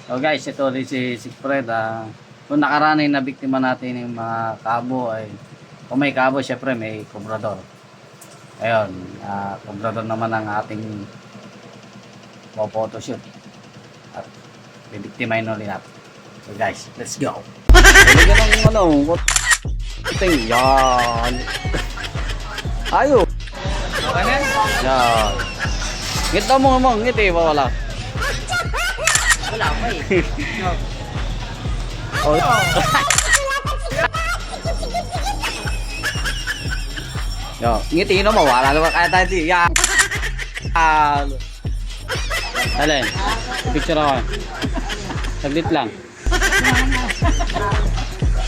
So guys, ito rin si Sigfred. Kung nakaraan na biktima natin yung mga kabo ay kung may kabo, syempre may kobrador. Ayun, kobrador naman ang ating photoshoot. At bibiktimahin ulit natin. So guys, let's go. Bigyan ng kuting. Yan. Ayo. Okay na? Yan. Ngita mo, ngiti pa wala. Wala pa eh. Oh. Yo, ngiti na mawala naman kaya tayo di. Yan. Alin, picture ako. Saglit lang.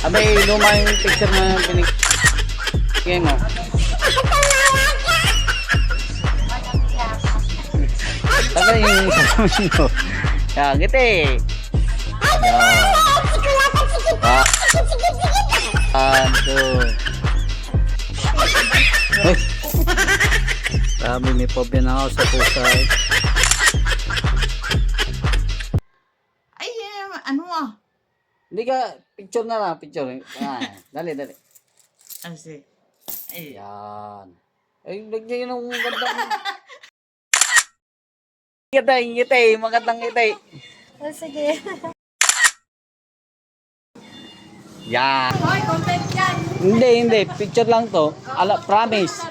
Abay, luma yung picture na pinigay mo. Abay, yung sasamin mo. Yan, ngiti. Yan. Sabi may phobia na ako sa pusa eh. Ay, ano ah? Hindi ka, picture na lang, picture. Dali. Kasi, ay, Yan. Ay, lagyan yun ng magandang... Ngitay, magandang ngitay. Oh, sige. Yan. Hoy, content yan. Hindi, picture lang to. Promise.